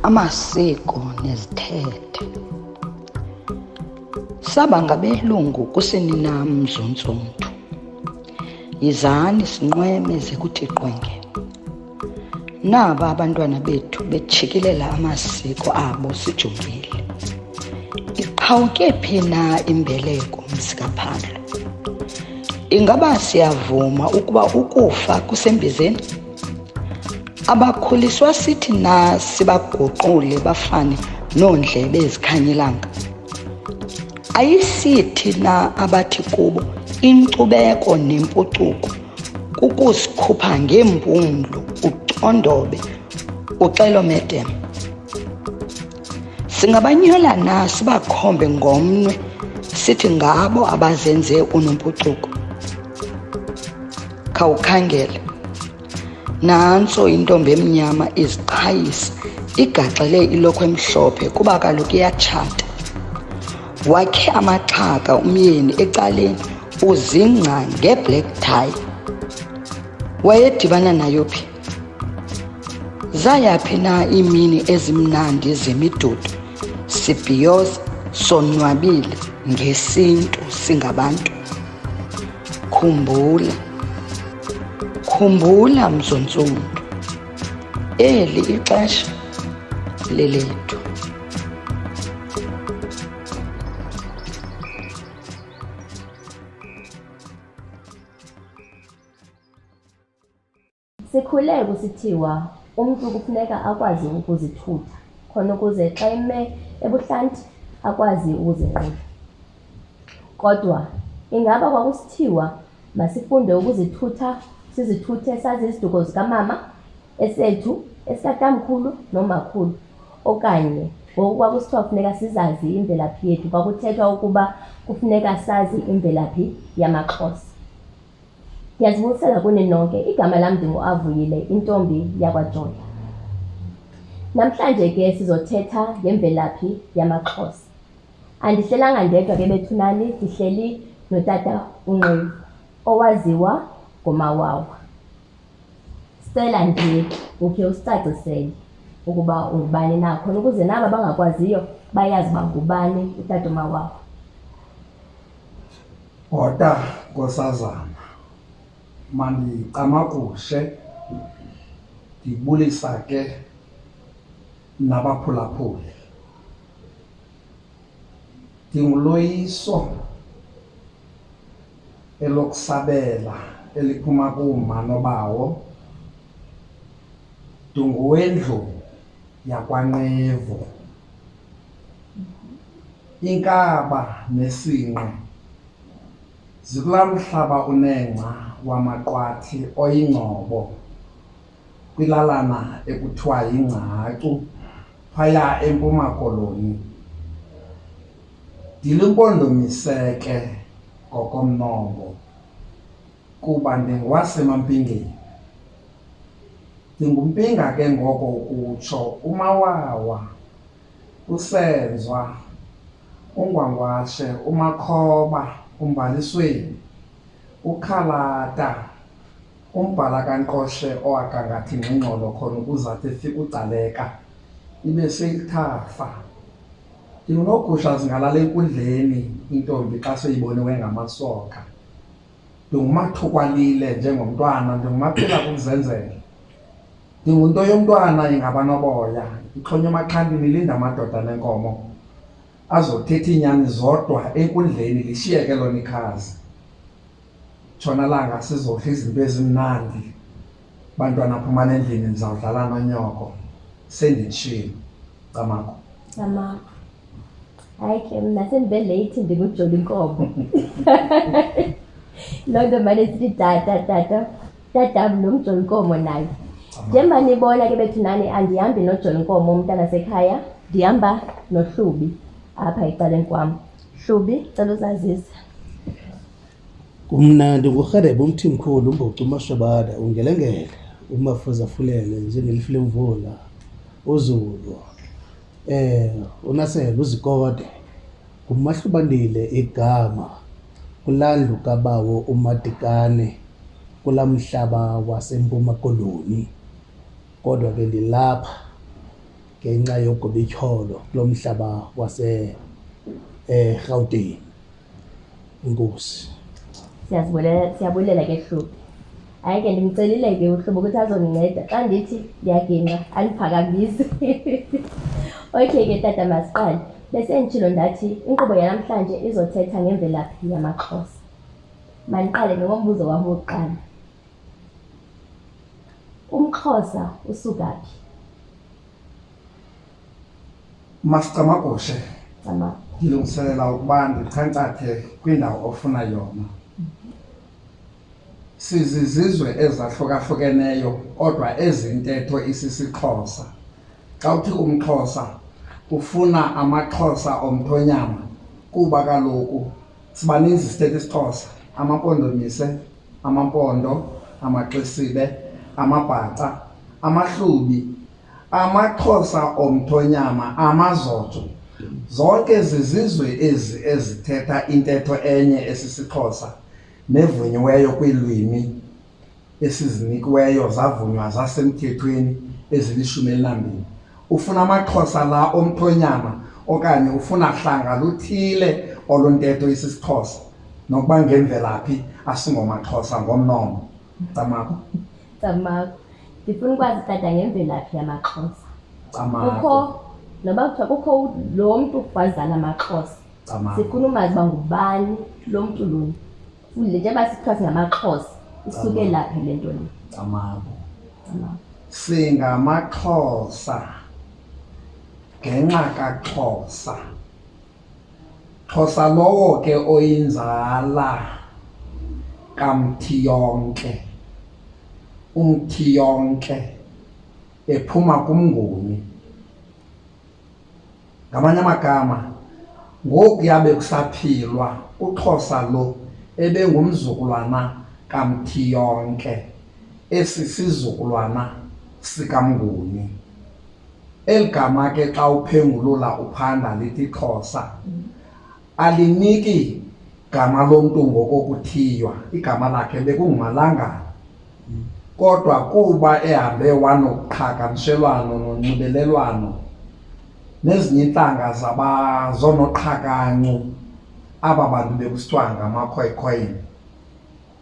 Amasiko nezithethe. Saba ngabelungu kusini nam mzuntsuntu. Yizani sinqweme ze kuthi qwenge. Naba abantwana bethu bejikilela amasiko abo sijongile. Iqhawuke phi na imbeleko mzikaphando? Ingaba siyavuma ukuba ukufa kusembizeni? Abakhuliswa sithi na sibaguqule bafane noondlebe ezikhanyilanga? Ayisithi na abathi kubo inkcubeko nempucuko kukusikhupha ngeempumlo, ucondobe, uxelomedem? Singabanyola na sibakhombe ngomnwe sithi ngabo abazenze unompucuko? Khawukhangele, nantso intombi emnyama iziqhayisa igaxele ilokhwe emhlophe kuba kaloku iyatshata. Wakhe amaxhaka umyeni ecaleni uzingca ngeblack tie. Wayedibana nayo phi? Zayaphi na iimini ezimnandi zemidudu sibhiyoza sonwabile ngesintu singabantu? Khumbula mzuntsuntu, eli ixesha lelethu. Sikhule kusithiwa umntu kufuneka akwazi ukuzithutha khona ukuze xa eme ebuhlanti akwazi ukuzinqula. Kodwa ingaba kwakusithiwa masifunde ukuzithutha, sizithuthe sazi iziduko zikamama, esethu, esikatamkhulu nomakhulu, okanye ngoku kwakusithiwa funeka sizazi imvelaphi yethu, kwakuthethwa ukuba kufuneka sazi imvelaphi yamaXhosa. Ndiyazibuyisela kuni nonke, igama lam ndinguAvuyile, intombi yakwaJola. Namhlanje ke sizothetha ngemvelaphi yamaXhosa. Andihlelanga ndedwa ke bethunani, ndihleli notata uNqevu owaziwa ngomawawa. Sicela nje ukhe usicacisele ukuba ungubani na khona ukuze naba bangakwaziyo bayazi uba ngubani utata umawawa. Bhota Nkosazana, mandiqamakushe ndibulisa ke nabaphulaphuli. Ndinguloyiso elokusabela eliphuma kuuma nobawo. Ndingowendlu yakwaNqevu. Inkaba nesinqe zikulaa mhlaba unengca wamaqwathi oyingcobo kwilalana ekuthiwa yingcacu phaya eMpuma Koloni. Ndilimpondomiseke ngokomnombo kuba ndingowasemaMpingeni. Ndingumpinga ke ngoko ukutsho uMawawa, uSenzwa, uNgwangwashe, uMakhoba, uMbalisweni, uKhalata, uMbhala kaNqoshe owagangatha ingxingxolo khona ukuze athi efika uGcaleka ibe seyithafa. Ndingunogusha zingalala enkundleni intombi xa seyiboniwe ngamasoka. Ndingumathukwanile njengomntwana, ndingumaphila kukuzenzela. Ndingunto yomntwana ingaba noboya, ixhonywa emaxhantini ilinde amadoda nenkomo azothetha iinyani zodwa enkundleni lishiyeke lona ikhazi. Tshonalanga sizodla izinto ezimnandi, bantwana phumana endlini ndizawudlala nonyoko. Senditshilo. Camako. Hayi ke mna sendibe leyithi ndinguJola inkomo. Loo nto mane sithi tatam lo mJola inkomo naye. Njengoba nibona ke bethunani, andihambi noJola inkomo umntanasekhaya, ndihamba noHlubi apha ecaleni kwam. Hlubi, cela uzazise. Mna ndingurhelebe umthimkhulu uMbocu uMashobada, ungelengele umafuzafulele njengelifu lemvula, uZulu, uNasela uZikode, nguMahlubandile igama, kulandlu kabawo uMadikane, kula mhlaba waseMpuma Koloni. Kodwa ke ndilapha ngenxa yokugoba ityholo kulo mhlaba wase Gauteng. Inkosi. Siyabulela ke hlobo. Hayi ke ndimcelile ke uhlobo ukuthi azondinceda xa ndithi ndiyaginqa andiphakamise. Okay ke tata masiqale. Bese nditshilo ndathi inkqubo yanamhlanje izothetha ngemvelaphi yamaXhosa. Mandiqale ngombuzo wam wokuqala. UmXhosa usuka phi? Masicamagoshe, Cama. ndilungiselela ukuba ndikhankcathe kwindawo ofuna yona. Sizizizwe ezahlukahlukeneyo kodwa ezintetho isisiXhosa. Xa uthi umXhosa ufuna amaXhosa omthonyama kuba kaloku sibaninzi sithetha isiXhosa. Amampondomise, Amampondo, Amaxesibe, Amabhaca, Amahlubi, amaXhosa omthonyama, Amazotsho. Zonke zizizwe ezi ezithetha intetho enye esisiXhosa nevunyiweyo kwiilwimi esizinikiweyo zavunywa zasemthethweni ezili-12. Ufuna amaXhosa la omthonyama okanye ufuna hlanga luthile oluntetho isisiXhosa nokuba ngemvelaphi asingomaXhosa ngomnomo. Camako. Camako. Ndifuna ukwazi tata ngemvelaphi yamaXhosa. Camako. Noba kuthiwa kukho lo mntu wazala amaXhosa. Camako. Sifuna umazi uba ngubani lo mntu lona. Njengoba sithiwa singamaXhosa, isuke laphi le nto le? Camako. Camako. SingamaXhosa ngenxa kaXhosa. Xhosa lowo ke oyinzala kaMthiyonke. UMthiyonke ephuma kumnguni. Ngamanye amagama, ngoku yabe kusaphilwa uXhosa lo ebengumzukulwana kaMthiyonke, esi sizukulwana sikamnguni. Eli gama ke xa uphengulula uphanda lithi Xhosa, aliniki gama lomntu ngokokuthiywa, igama lakhe bekunguMalangana. Kodwa kuba ehambe wanoqhagamshelwano nonxibelelwano nezinye iintlanga zonoqhakancu, aba bantu bekusithiwa ngamaKhoekhoe,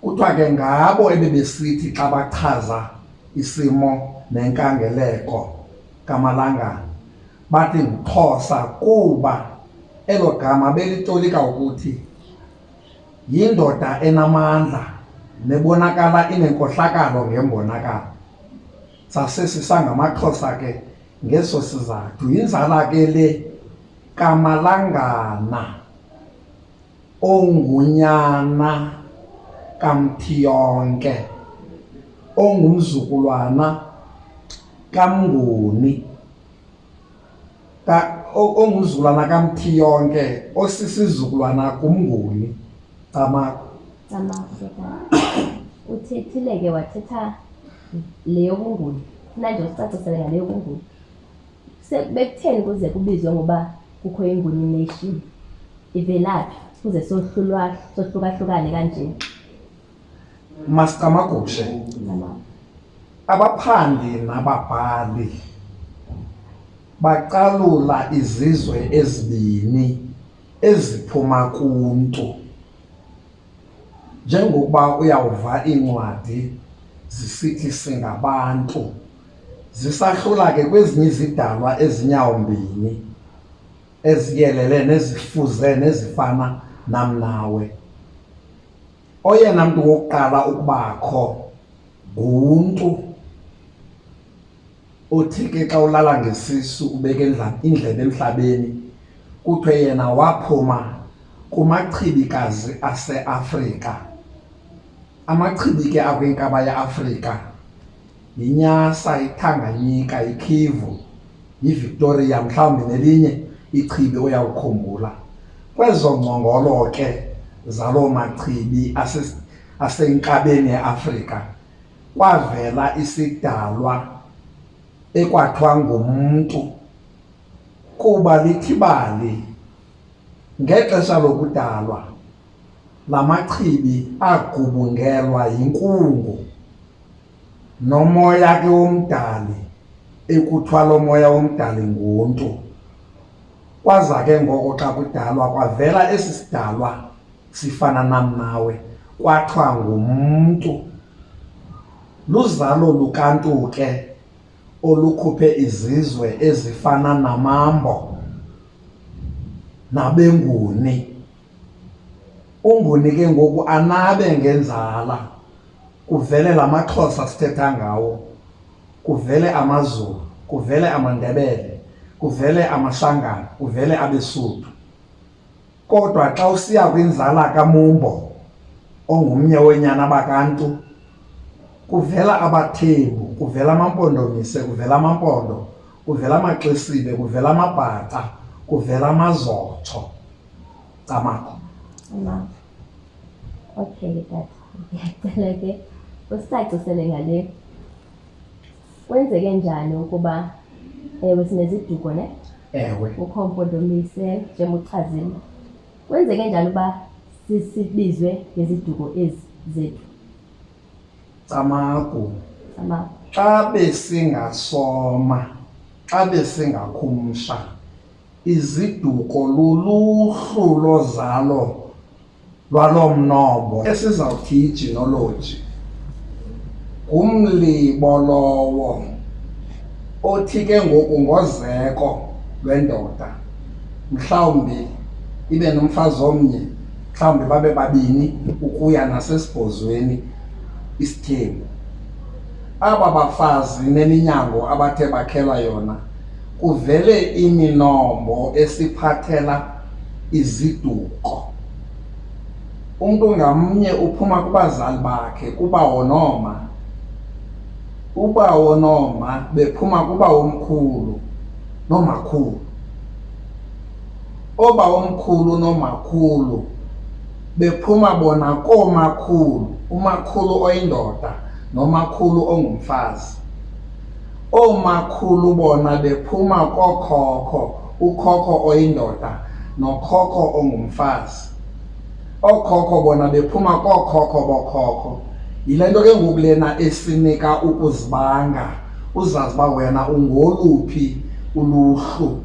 kuthiwa ke ngabo ebebesithi xa bachaza isimo nenkangeleko kaMalangana bathi nguXhosa kuba elo gama belitolika ukuthi yindoda enamandla nebonakala inenkohlakalo ngembonakalo. SasesisangamaXhosa ke ngeso sizathu. Yinzala ke le kaMalangana ongunyana kaMthiyonke ongumzukulwana kaMnguni, ongumzukulwana kaMthiyonke osisizukulwana kumnguni. Camako. Camako. Uthethile ke wathetha le yobunguni. Funa nje usicacisele ngale yobunguni. Bekutheni kuze kubizwe ngoba kukho iNguni Nation? Ivelaphi kuze sohlukahlukane kanje? Masicamagoshe, abaphandi nababhali baqalula izizwe ezibini eziphuma kumntu. Njengokuba uyawuva iincwadi zisithi singabantu, zisahlula ke kwezinye izidalwa ezinyawumbini eziyelele nezifuze nezifana nam nawe. Oyena mntu wokuqala ukubakho ngumntu othi ke xa ulala ngesisu ubeke indlebe emhlabeni, kuthiwe yena waphuma kumachibikazi aseAfrika. Amachibi ke akwinkaba yeAfrika yiNyasa, iTanganyika, iKivu, yiVictoria, mhlawumbi nelinye ichibi oyawukhumbula. Kwezo ngcongolo ke zaloo machibi asenkabeni yeAfrika kwavela isidalwa ekwathiwa ngumntu, kuba lithi bali ngexesha lokudalwa la machibi agubungelwa yinkungu nomoya ke womdali ekuthiwa lo moya womdali nguntu. Kwaza ke ngoko xa kudalwa kwavela esi sidalwa sifana nam nawe kwathiwa ngumntu. Luzalo lukantu ke olukhuphe izizwe ezifana namambo nabenguni. Unguni ke ngoku anabe ngenzala, kuvele la maXhosa sithetha ngawo, kuvele amaZulu, kuvele amaNdebele, kuvele amaShangana, kuvele abeSuthu. Kodwa xa usiya kwinzala kaMumbo ongumnye wenyana bakantu, kuvela abaThembu, kuvela amaMpondomise, kuvela amaMpondo, kuvela amaXesibe, kuvela amaBhaca, kuvela amaZotho. Camakho. Okay, tata. Ngiyacela ke usicacisele ngale. Kwenzeke njani ukuba sineziduko ne? Ewe. Ukho Mpondomise njengoba uchazile. Kwenzeke njani uba sibizwe ngeziduko ezi zethu? Camakho. Xa besingasoma, xa besingakhumsha, iziduko luluhlu lozalo lwalo mnombo esizawuthi igenealogy. Ngumlibo lowo othi ke ngoku ngozeko lwendoda, mhlawumbi ibe nomfazi omnye, mhlawumbi babe babini ukuya nasesibhozweni isithembu. Aba bafazi neminyango abathe bakhelwa yona, kuvele iminombo esiphathela iziduko. Umntu ngamnye uphuma kubazali bakhe, kubawo nooma. Ubawo nooma bephuma kubawomkhulu nomakhulu. Obawomkhulu nomakhulu bephuma bona koomakhulu, umakhulu oyindoda nomakhulu ongumfazi. Oomakhulu bona bephuma kookhokho, ukhokho oyindoda nokhokho ongumfazi. Ookhokho bona bephuma kookhokho bokhokho. Yile nto ke ngoku lena esinika ukuzibanga, uzazi uba wena ungoluphi uluhlu.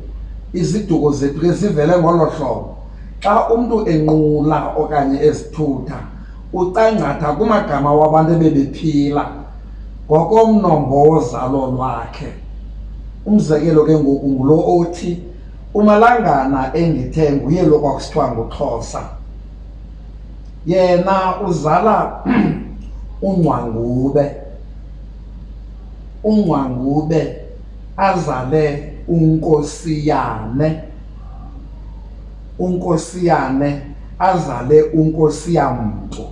Iziduko zethu ke zivele ngolo hlobo. Xa umntu enqula okanye ezithutha, ucangcatha kumagama wabantu ebebephila ngokomnombo wozalo lwakhe. Umzekelo ke ngoku ngulo othi umalangana endithe nguye lo kwakusithiwa nguXhosa. Yena uzala uNqevu. uNqevu azale uNkosiyane. uNkosiyane azale uNkosiyamntu.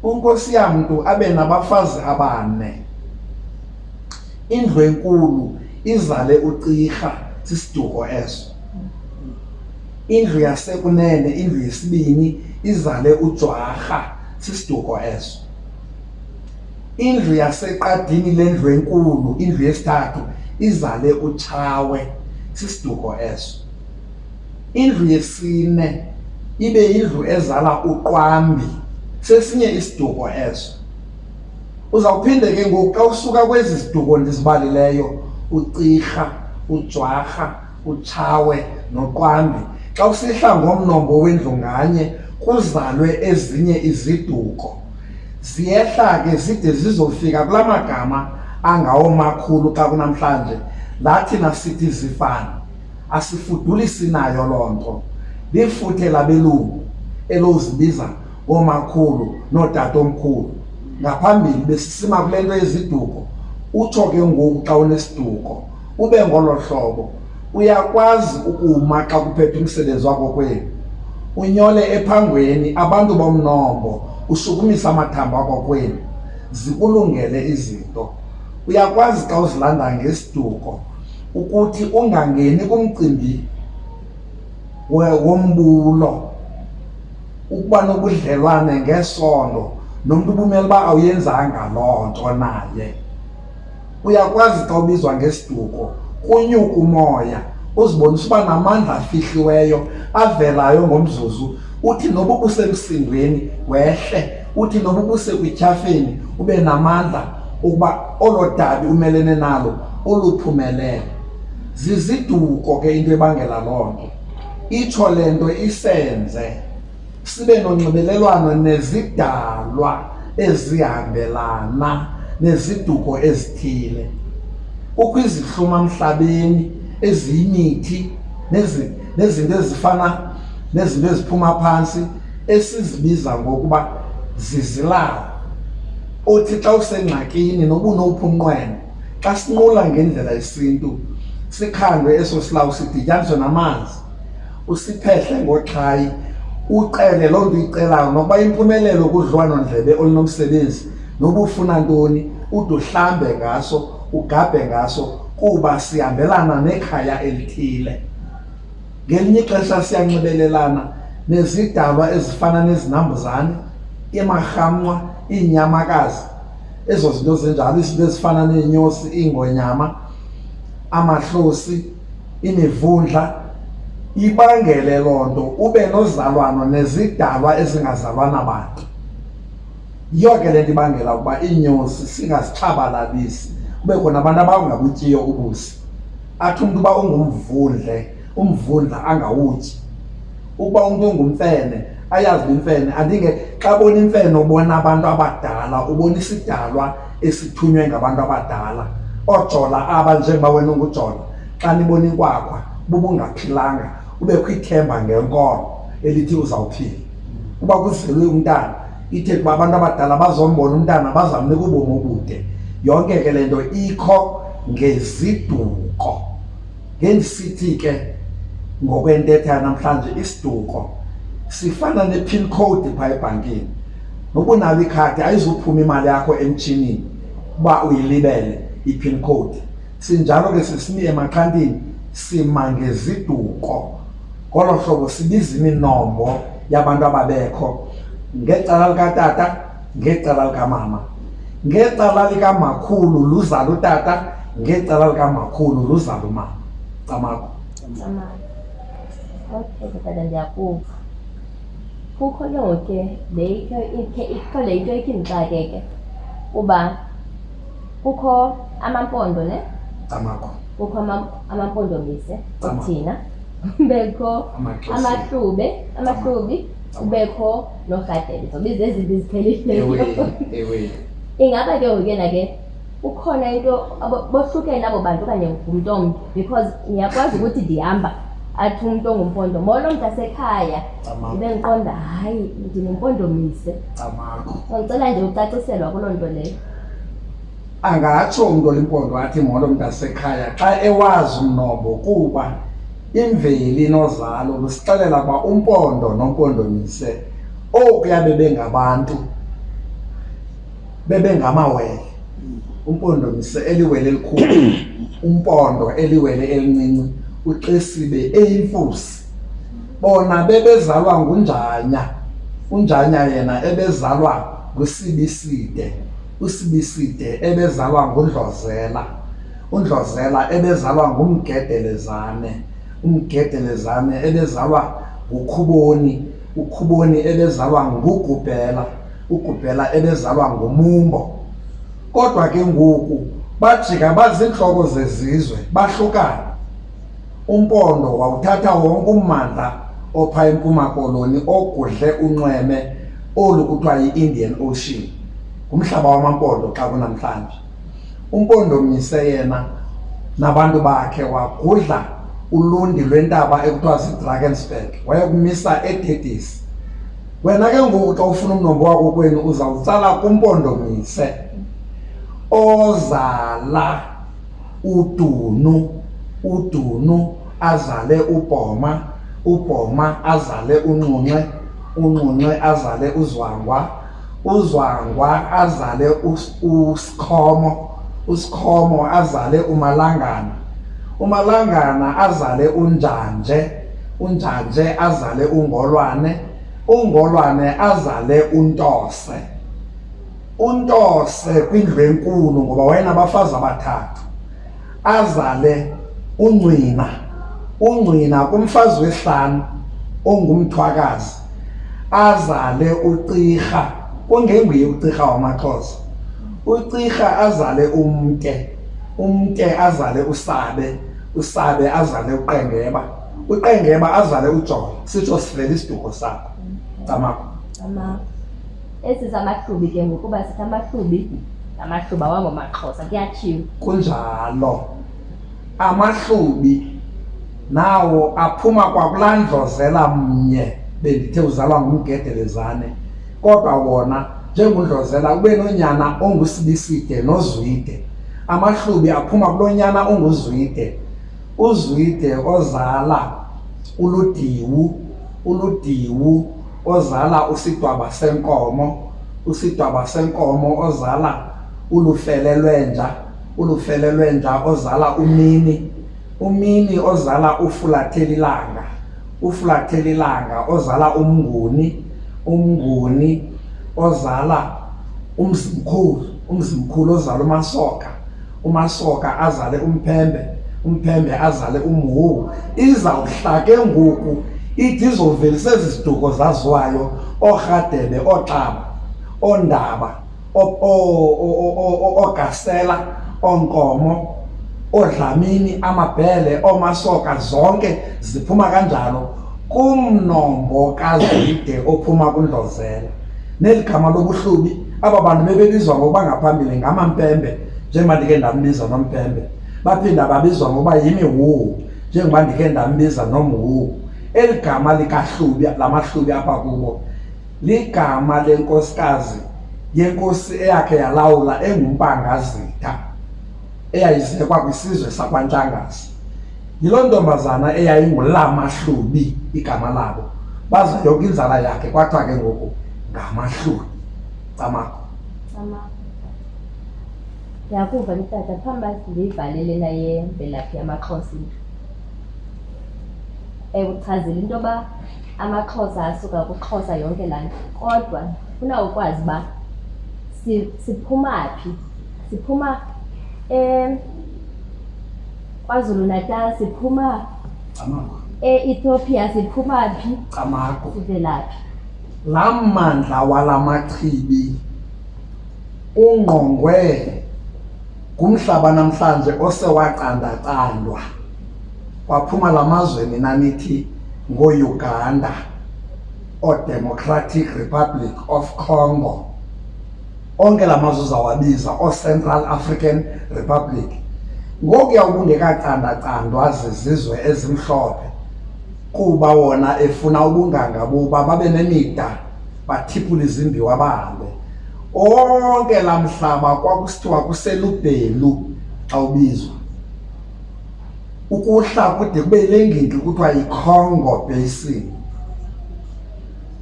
uNkosiyamntu abe nabafazi abane. Indlu enkulu izale uCirha, sisiduko eso. Indlu yasekunene, indlu yesibini, izale uJwarha, sisiduko eso. Indlu yaseqadini lendlu enkulu, indlu yesithathu, izale uTshawe, sisiduko eso. Indlu yesine ibe indlu ezala uQwambi, sesinye isiduko eso. Uzawuphinde ke ngoku xa usuka kwezi ziduko ndizibalileyo, uCirha, uJwarha, uTshawe noQwambi, xa usihla ngomnombo wendlu nganye kuzalwe ezinye iziduko. Ziyehla ke zide zizofika kula magama angawomakhulu xa kunamhlanje, lathi nasithi zifana. Asifudulisi nayo loo nto. Lifuthe labelungu elozibiza oomakhulu nootatomkhulu. Ngaphambili besisima kule nto yeziduko. Utsho ke ngoku xa unesiduko ube ngolo hlobo, uyakwazi ukuma xa kuphethe umsebenzi wako kwenu, unyole ephangweni abantu bomnombo, ushukumisa amathambo akho kwenu, zikulungele izinto. Uyakwazi xa uzilanda ngesiduko ukuthi ungangeni kumcimbi wombulo, ukuba nobudlelwane ngesondo nomntu ubumele uba awuyenzanga loo nto naye. Uyakwazi xa ubizwa ngesiduko kunyuka umoya, uzibonisa uba namandla afihliweyo avelayo ngomzuzu. Uthi noba ubusemsindweni wehle, uthi noba ubusekwityhafeni ube namandla ukuba olodabi umelene nalo uluphumelele. Ziziduko ke into ebangela loo nto. Itsho le nto isenze sibe nonxibelelwano nezidalwa ezihambelana neziduko ezithile. Kukho izihluma mhlabeni eziyimithi nezinto ezifana nezinto eziphuma phansi esizibiza ngokuba zizilawo. Uthi xa usengxakini noba unowuphi unqweno, xa sinqula ngendlela yesintu, sikhandwe eso silawu sidityaniswe namanzi, usiphehle ngoxhayi, uqele loo nto uyicelayo, nokuba impumelelo kudliwano-ndlebe olunomsebenzi, noba ufuna ntoni, ude uhlambe ngaso, ugabhe ngaso, kuba sihambelana nekhaya elithile. Ngelinye ixesha siyanxibelelana nezidalwa ezifana nezinambuzane, imarhamnqa, iinyamakazi, ezo zinto zinjalo, izinto ezifana neenyosi, iingonyama, amahlosi, imivundla. Ibangele loo nto ube nozalwano nezidalwa ezingazalwana bantu. Yiyo ke le nto ibangela ukuba iinyosi singazitshabalalisi, kube khona abantu abangabutyiyo ubusi. Athi umntu uba ungumvundle, umvundla angawutyi. Ukuba umntu ungumfene, ayazi uba imfene, andinge xa bona imfene ubona abantu abadala, ubona isidalwa esithunywe ngabantu abadala. Oojola aba njengoba wena ungujola, xa nibona inkwakhwa bubungaphilanga, kubekho ithemba ngenkolo elithi uzawuphila. Uba kuzelwe umntana, ithetha uba abantu abadala bazombona umntana bazamnika ubomi obude. Yonke ke le nto ikho ngeziduko. Ngendisithi ke ngokwentetha yanamhlanje, isiduko sifana ne-pin code phaa ebhankini. Noba unalo ikhadi ayizuphuma imali yakho emtshinini uba uyilibele i-pin code. Sinjalo ke sisimi emakhantini sima ngeziduko. Ngolo hlobo sibiza iminombo yabantu ababekho, ngecala likatata, ngecala likamama. Ngecala likamakhulu luzala utata, ngecala likamakhulu luzala umama. Camakho. Okay, tata ndiyakuva. Kukho ke ngoku ikho le into ikhe indixakeke uba kukho amampondo ne? Camakho. Kukho amampondomise okuthina, kubekho amahlubi, kubekho norhatele. Zobiza ezinto eziphelileyo. Ewe. Ingaba ke ngoku yena ke ukhona into bohlukene abo bantu okanye ngumntu omnye, because ngiyakwazi ukuthi ndihamba athi umntu ongumpondo molo mntasekhaya, ndibe ndiqonda hayi ndinempondomise. Ngicela nje ucaciselwa kuloo nto leyo. Angatsho umntu olimpondo athi molo mntasekhaya xa ewazi umnombo, kuba imveli nozalo lusixelela uba umpondo nompondomise okuya bebengabantu, bebengamawele. Umpondomise eliwele elikhulu, umpondo eliwele elincinci, uxesibe eyimfusi. Bona bebezalwa ngunjanya, unjanya yena ebezalwa ngusibiside, usibiside ebezalwa ngundlozela, undlozela ebezalwa ngumgedelezane, umgedelezane ebezalwa ngukhuboni, ukhuboni ebezalwa ngugubhela, ugubhela ebezalwa ngumumbo. Kodwa ke ngoku bajika baziintloko zezizwe, bahlukana. Umpondo wawuthatha wonke ummandla opha eMpuma Koloni ogudle unxweme olu kuthiwa yi-Indian Ocean, ngumhlaba wamampondo xa kunamhlanje. Umpondomise yena nabantu bakhe wagudla ulundi lwentaba ekuthiwa ziDrakensberg, wayekumisa eDedesi. Wena ke ngoku xa ufuna umnombo wako kwenu uzawutsala kumpondomise ozala uDunu, uDunu azale uBhoma, uBhoma azale uNqunqe, uNqunqe azale uZwangwa, uZwangwa azale uSikhomo, uSikhomo azale uMalangana, uMalangana azale uNjanje, uNjanje azale uNgolwane, uNgolwane azale uNtose, uNtose kwindlu enkulu ngoba wayenabafazi abathathu azale uNgcina, uNgcina kumfazi wesihlanu ongumthwakazi azale uCirha, kungenguye uCirha wamaXhosa, ucirha azale umke azale usabe azale uqengeba azale ujola, sitsho sivele isiduko sakho. Camako. Esi samahlubi ke ngokuba sithi amahluba wangomaXhosa kuyatshiwo. Kunjalo. Amahlubi nawo aphuma kwakulaa ndlozela mnye bendithe uzalwa ngumgedelezane, kodwa wona njengundlozela ube nonyana ongusibiside nozwide. Amahlubi aphuma kulonyana onguzwide, uzwide ozala uludiwu ozala usidwaba senkomo ozala ulufelelwenja ozala umini ozala ufulathelilanga ozala umnguni ozala umzimkhulu ozala umasoka azale umphembe azale umhuwu. Izawuhla ke ngoku ithi izovelisa ezi ziduko zaziwayo, oRhadebe, oXaba, oNdaba, oGasela, oNkomo, oDlamini, amabhele, oMasoka, zonke ziphuma kanjalo kumnombo kaZwide ophuma kundlozela. Neli gama lobuhlubi aba bantu bebebizwa ngokuba ngaphambili ngamampembe, njengoba ndike ndambiza nompembe, baphinda babizwa ngokuba yimihuwu, njengoba ndike ndambiza nomhuwu. Eli gama likahlubi, lamahlubi apha kubo, ligama lenkosikazi yenkosi eyakhe yalawula enguMpangazitha, eyayisekwa kwisizwe sakwaNtshangasi. Yiloo ntombazana eyayingulaMahlubi igama labo, baza yonke inzala yakhe kwathiwa ke ngoku ngaMahlubi. Camako. Ndiyakuva tata, phambi ndiyivalele naye imvelaphi yamaXhosa. Uchazile into yoba amaXhosa asuka kuXhosa yonke laa nto, kodwa funa ukwazi uba siphuma phi? Siphuma KwaZulu Natal, siphuma Ethiopia, siphuma phi? Camako. Sivelaphi? Laa mmandla walamachibi ungqongwe ngumhlaba namhlanje osewaqandacandwa, kwaphuma la mazweni nanithi ngooUganda, oDemocratic Republic of Congo, onke la mazwe uzawabiza, oCentral African Republic. Ngokuya ubungekacandacandwa zizizwe ezimhlophe, kuba wona efuna ubunganga buba babe nemida, bathiphule izimbiwa bahambe. Onke la mhlaba kwakusithiwa kuselubhelu xa ubizwa. Ukuhla kude kube le ngingqi kuthiwa yiCongo Basin.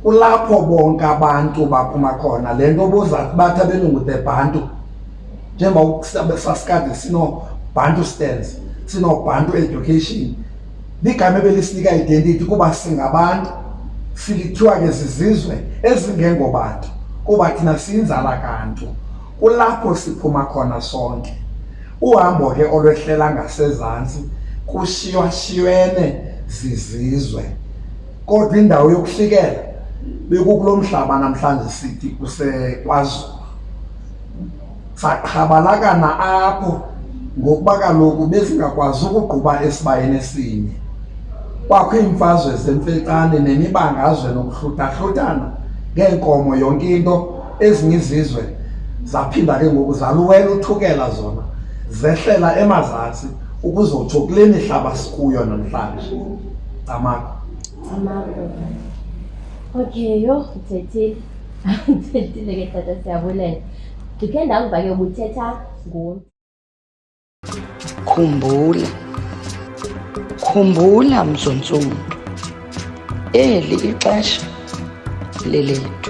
Kulapho bonke abantu baphuma khona. Le nto bozathi bathi abelungu the Bantu, njengoba sasikade sino-Bantu stands, sino-Bantu education, ligama ebelisinika identity kuba singabantu, silithiwa ke zizizwe ezingengobantu kuba thina siyinzala kantu. Kulapho siphuma khona sonke. Uhambo ke olwehlela ngasezantsi kushiyashiyene zizizwe, kodwa indawo yokufikela bekukulo mhlaba namhlanje sithi kuseKwaZulu. Saqhabalakana apho ngokuba kaloku bezingakwazi ukugquba esibayeni esinye. Kwakho iimfazwe zemfecane nemibangazwe nokuhluthahlutana ngeenkomo yonke into. Ezinye izizwe zaphinda ke ngoku zaluwela uthukela zona, zehlela emazantsi ukuzotsho kule mihlaba sikuyo namhlanje. Camako. Okay, yho, uthethile ke tata, siyabulela. Ndikhe ndakuva ke ubuthetha nguni. Khumbula mzontsundu, eli ixesha lelethu.